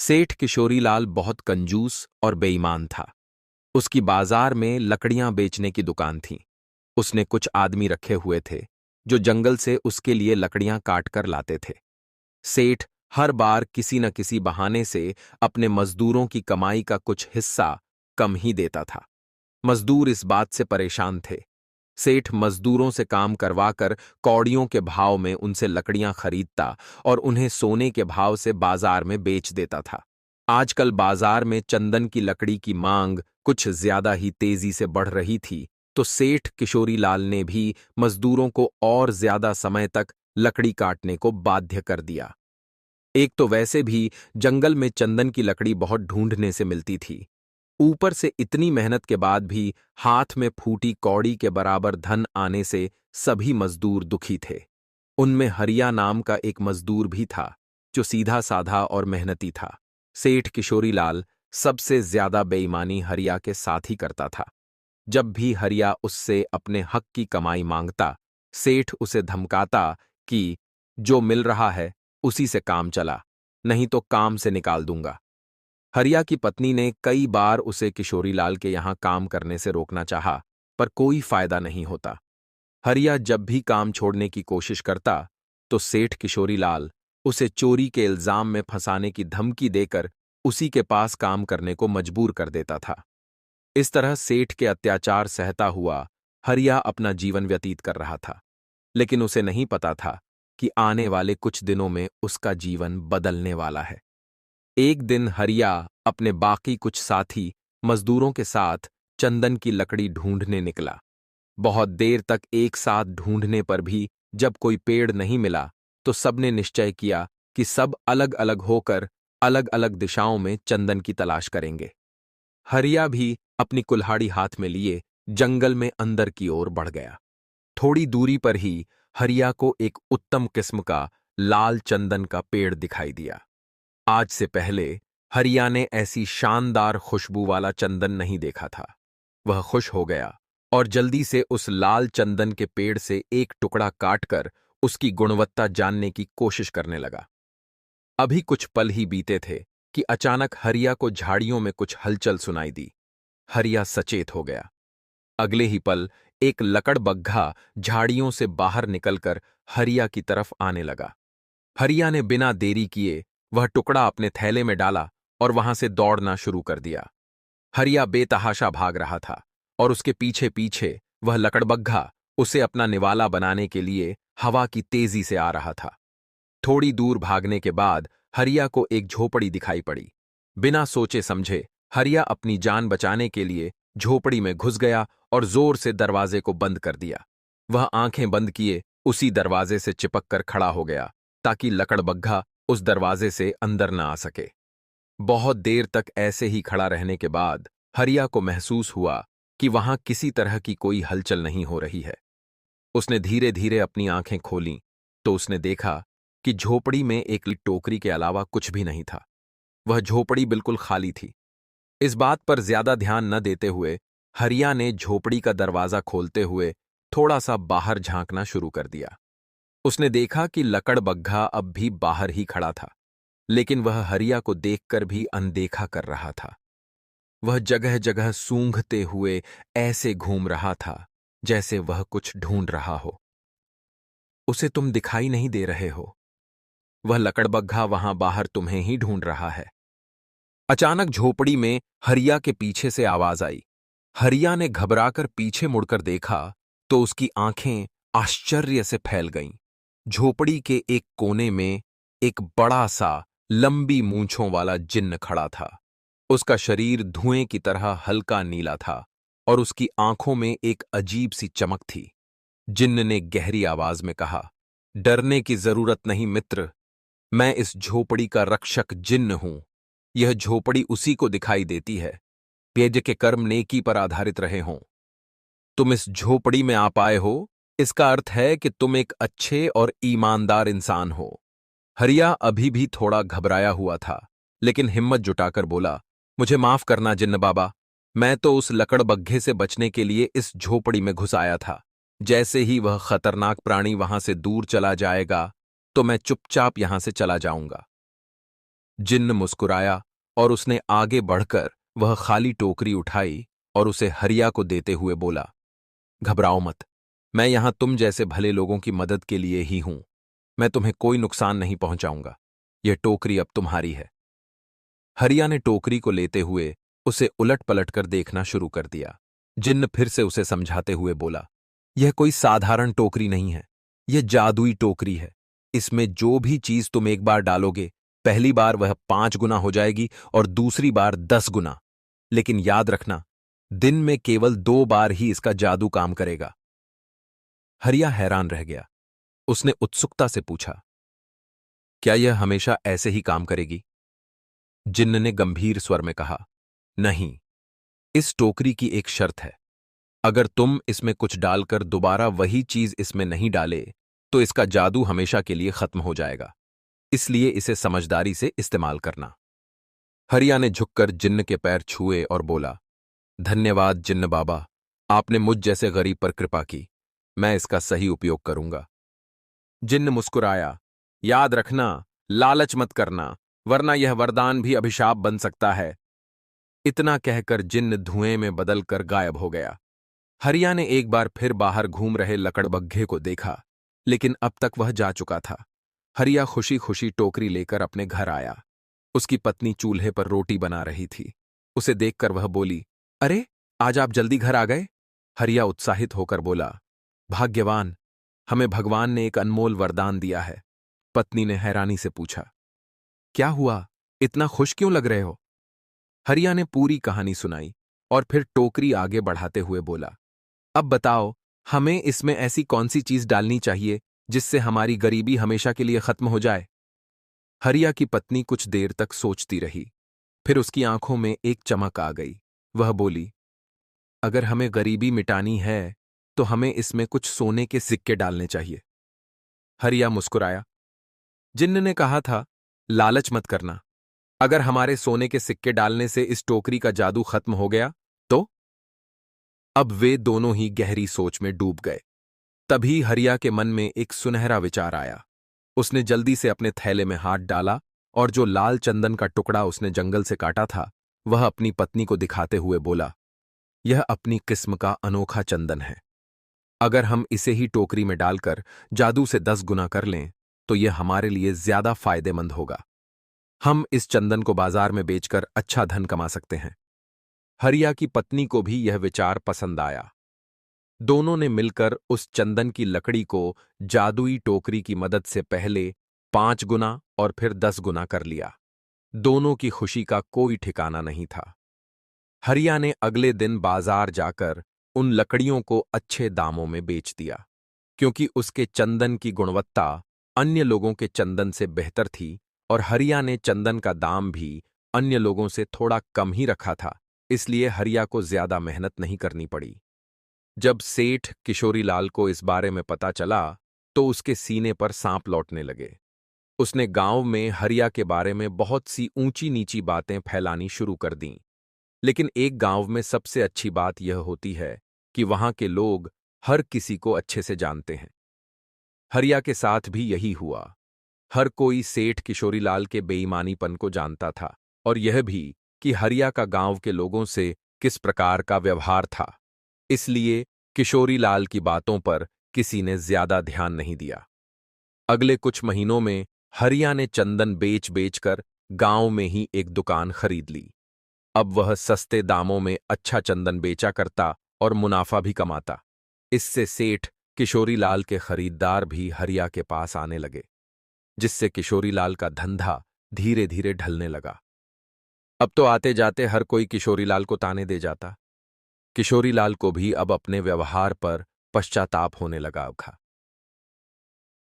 सेठ किशोरीलाल बहुत कंजूस और बेईमान था। उसकी बाजार में लकड़ियां बेचने की दुकान थी। उसने कुछ आदमी रखे हुए थे जो जंगल से उसके लिए लकड़ियां काट कर लाते थे। सेठ हर बार किसी न किसी बहाने से अपने मजदूरों की कमाई का कुछ हिस्सा कम ही देता था। मजदूर इस बात से परेशान थे। सेठ मजदूरों से काम करवाकर कौड़ियों के भाव में उनसे लकड़ियां खरीदता और उन्हें सोने के भाव से बाजार में बेच देता था। आजकल बाजार में चंदन की लकड़ी की मांग कुछ ज्यादा ही तेजी से बढ़ रही थी, तो सेठ किशोरीलाल ने भी मजदूरों को और ज्यादा समय तक लकड़ी काटने को बाध्य कर दिया। एक तो वैसे भी जंगल में चंदन की लकड़ी बहुत ढूंढने से मिलती थी। ऊपर से इतनी मेहनत के बाद भी हाथ में फूटी कौड़ी के बराबर धन आने से सभी मजदूर दुखी थे। उनमें हरिया नाम का एक मजदूर भी था जो सीधा साधा और मेहनती था। सेठ किशोरीलाल सबसे ज्यादा बेईमानी हरिया के साथ ही करता था। जब भी हरिया उससे अपने हक की कमाई मांगता, सेठ उसे धमकाता कि जो मिल रहा है उसी से काम चला, नहीं तो काम से निकाल दूंगा। हरिया की पत्नी ने कई बार उसे किशोरीलाल के यहां काम करने से रोकना चाहा, पर कोई फायदा नहीं होता। हरिया जब भी काम छोड़ने की कोशिश करता, तो सेठ किशोरीलाल उसे चोरी के इल्जाम में फंसाने की धमकी देकर उसी के पास काम करने को मजबूर कर देता था। इस तरह सेठ के अत्याचार सहता हुआ हरिया अपना जीवन व्यतीत कर रहा था, लेकिन उसे नहीं पता था कि आने वाले कुछ दिनों में उसका जीवन बदलने वाला है। एक दिन हरिया अपने बाकी कुछ साथी मजदूरों के साथ चंदन की लकड़ी ढूंढने निकला। बहुत देर तक एक साथ ढूंढने पर भी जब कोई पेड़ नहीं मिला, तो सबने निश्चय किया कि सब अलग अलग होकर अलग अलग दिशाओं में चंदन की तलाश करेंगे। हरिया भी अपनी कुल्हाड़ी हाथ में लिए जंगल में अंदर की ओर बढ़ गया। थोड़ी दूरी पर ही हरिया को एक उत्तम किस्म का लाल चंदन का पेड़ दिखाई दिया। आज से पहले हरिया ने ऐसी शानदार खुशबू वाला चंदन नहीं देखा था। वह खुश हो गया और जल्दी से उस लाल चंदन के पेड़ से एक टुकड़ा काटकर उसकी गुणवत्ता जानने की कोशिश करने लगा। अभी कुछ पल ही बीते थे कि अचानक हरिया को झाड़ियों में कुछ हलचल सुनाई दी। हरिया सचेत हो गया। अगले ही पल एक लकड़बग्घा झाड़ियों से बाहर निकलकर हरिया की तरफ आने लगा। हरिया ने बिना देरी किए वह टुकड़ा अपने थैले में डाला और वहां से दौड़ना शुरू कर दिया। हरिया बेतहाशा भाग रहा था और उसके पीछे पीछे वह लकड़बग्घा उसे अपना निवाला बनाने के लिए हवा की तेजी से आ रहा था। थोड़ी दूर भागने के बाद हरिया को एक झोपड़ी दिखाई पड़ी। बिना सोचे समझे हरिया अपनी जान बचाने के लिए झोपड़ी में घुस गया और जोर से दरवाजे को बंद कर दिया। वह आंखें बंद किए उसी दरवाजे से चिपक कर खड़ा हो गया ताकि लकड़बग्घा उस दरवाजे से अंदर न आ सके। बहुत देर तक ऐसे ही खड़ा रहने के बाद हरिया को महसूस हुआ कि वहां किसी तरह की कोई हलचल नहीं हो रही है। उसने धीरे धीरे अपनी आंखें खोलीं तो उसने देखा कि झोपड़ी में एक टोकरी के अलावा कुछ भी नहीं था। वह झोपड़ी बिल्कुल खाली थी। इस बात पर ज्यादा ध्यान न देते हुए हरिया ने झोपड़ी का दरवाजा खोलते हुए थोड़ा सा बाहर झांकना शुरू कर दिया। उसने देखा कि लकड़बग्घा अब भी बाहर ही खड़ा था, लेकिन वह हरिया को देखकर भी अनदेखा कर रहा था। वह जगह जगह सूंघते हुए ऐसे घूम रहा था जैसे वह कुछ ढूंढ रहा हो। उसे तुम दिखाई नहीं दे रहे हो। वह लकड़बग्घा वहां बाहर तुम्हें ही ढूंढ रहा है। अचानक झोपड़ी में हरिया के पीछे से आवाज आई। हरिया ने घबराकर पीछे मुड़कर देखा तो उसकी आंखें आश्चर्य से फैल गईं। झोपड़ी के एक कोने में एक बड़ा सा लंबी मूंछों वाला जिन्न खड़ा था। उसका शरीर धुएं की तरह हल्का नीला था और उसकी आंखों में एक अजीब सी चमक थी। जिन्न ने गहरी आवाज में कहा, डरने की जरूरत नहीं मित्र, मैं इस झोपड़ी का रक्षक जिन्न हूं। यह झोपड़ी उसी को दिखाई देती है पेज के कर्म नेकी पर आधारित रहे हों। तुम इस झोपड़ी में आ पाए हो, इसका अर्थ है कि तुम एक अच्छे और ईमानदार इंसान हो। हरिया अभी भी थोड़ा घबराया हुआ था, लेकिन हिम्मत जुटाकर बोला, मुझे माफ करना जिन्न बाबा, मैं तो उस लकड़बग्घे से बचने के लिए इस झोपड़ी में घुस आया था। जैसे ही वह खतरनाक प्राणी वहां से दूर चला जाएगा तो मैं चुपचाप यहां से चला जाऊंगा। जिन्न मुस्कुराया और उसने आगे बढ़कर वह खाली टोकरी उठाई और उसे हरिया को देते हुए बोला, घबराओ मत, मैं यहां तुम जैसे भले लोगों की मदद के लिए ही हूं। मैं तुम्हें कोई नुकसान नहीं पहुंचाऊंगा। यह टोकरी अब तुम्हारी है। हरिया ने टोकरी को लेते हुए उसे उलट पलट कर देखना शुरू कर दिया। जिन्न फिर से उसे समझाते हुए बोला, यह कोई साधारण टोकरी नहीं है, यह जादुई टोकरी है। इसमें जो भी चीज तुम एक बार डालोगे, पहली बार वह 5 गुना हो जाएगी और दूसरी बार 10 गुना। लेकिन याद रखना, दिन में केवल 2 बार ही इसका जादू काम करेगा। हरिया हैरान रह गया। उसने उत्सुकता से पूछा, क्या यह हमेशा ऐसे ही काम करेगी? जिन्न ने गंभीर स्वर में कहा, नहीं, इस टोकरी की एक शर्त है। अगर तुम इसमें कुछ डालकर दोबारा वही चीज इसमें नहीं डाले, तो इसका जादू हमेशा के लिए खत्म हो जाएगा। इसलिए इसे समझदारी से इस्तेमाल करना। हरिया ने झुककर जिन्न के पैर छुए और बोला, धन्यवाद जिन्न बाबा, आपने मुझ जैसे गरीब पर कृपा की। मैं इसका सही उपयोग करूंगा। जिन्न मुस्कुराया, याद रखना, लालच मत करना, वरना यह वरदान भी अभिशाप बन सकता है। इतना कहकर जिन्न धुएं में बदलकर गायब हो गया। हरिया ने एक बार फिर बाहर घूम रहे लकड़बग्घे को देखा, लेकिन अब तक वह जा चुका था। हरिया खुशी खुशी टोकरी लेकर अपने घर आया। उसकी पत्नी चूल्हे पर रोटी बना रही थी। उसे देखकर वह बोली, अरे, आज आप जल्दी घर आ गए? हरिया उत्साहित होकर बोला, भाग्यवान, हमें भगवान ने एक अनमोल वरदान दिया है। पत्नी ने हैरानी से पूछा, क्या हुआ? इतना खुश क्यों लग रहे हो? हरिया ने पूरी कहानी सुनाई और फिर टोकरी आगे बढ़ाते हुए बोला, अब बताओ, हमें इसमें ऐसी कौन सी चीज डालनी चाहिए जिससे हमारी गरीबी हमेशा के लिए खत्म हो जाए? हरिया की पत्नी कुछ देर तक सोचती रही। फिर उसकी आंखों में एक चमक आ गई। वह बोली, अगर हमें गरीबी मिटानी है तो हमें इसमें कुछ सोने के सिक्के डालने चाहिए। हरिया मुस्कुराया। जिन्न ने कहा था, लालच मत करना। अगर हमारे सोने के सिक्के डालने से इस टोकरी का जादू खत्म हो गया तो? अब वे दोनों ही गहरी सोच में डूब गए। तभी हरिया के मन में एक सुनहरा विचार आया। उसने जल्दी से अपने थैले में हाथ डाला और जो लाल चंदन का टुकड़ा उसने जंगल से काटा था, वह अपनी पत्नी को दिखाते हुए बोला, यह अपनी किस्म का अनोखा चंदन है। अगर हम इसे ही टोकरी में डालकर जादू से 10 गुना कर लें, तो यह हमारे लिए ज्यादा फायदेमंद होगा। हम इस चंदन को बाजार में बेचकर अच्छा धन कमा सकते हैं। हरिया की पत्नी को भी यह विचार पसंद आया। दोनों ने मिलकर उस चंदन की लकड़ी को जादुई टोकरी की मदद से पहले 5 गुना और फिर 10 गुना कर लिया। दोनों की खुशी का कोई ठिकाना नहीं था। हरिया ने अगले दिन बाजार जाकर उन लकड़ियों को अच्छे दामों में बेच दिया, क्योंकि उसके चंदन की गुणवत्ता अन्य लोगों के चंदन से बेहतर थी और हरिया ने चंदन का दाम भी अन्य लोगों से थोड़ा कम ही रखा था, इसलिए हरिया को ज्यादा मेहनत नहीं करनी पड़ी। जब सेठ किशोरीलाल को इस बारे में पता चला, तो उसके सीने पर सांप लौटने लगे। उसने गांव में हरिया के बारे में बहुत सी ऊंची नीची बातें फैलानी शुरू कर दीं। लेकिन एक गांव में सबसे अच्छी बात यह होती है कि वहां के लोग हर किसी को अच्छे से जानते हैं। हरिया के साथ भी यही हुआ। हर कोई सेठ किशोरीलाल के बेईमानीपन को जानता था और यह भी कि हरिया का गांव के लोगों से किस प्रकार का व्यवहार था। इसलिए किशोरीलाल की बातों पर किसी ने ज्यादा ध्यान नहीं दिया। अगले कुछ महीनों में हरिया ने चंदन बेच बेचकर गांव में ही एक दुकान खरीद ली। अब वह सस्ते दामों में अच्छा चंदन बेचा करता और मुनाफा भी कमाता। इससे सेठ किशोरीलाल के खरीदार भी हरिया के पास आने लगे, जिससे किशोरीलाल का धंधा धीरे धीरे ढलने लगा। अब तो आते जाते हर कोई किशोरीलाल को ताने दे जाता। किशोरीलाल को भी अब अपने व्यवहार पर पश्चाताप होने लगा था।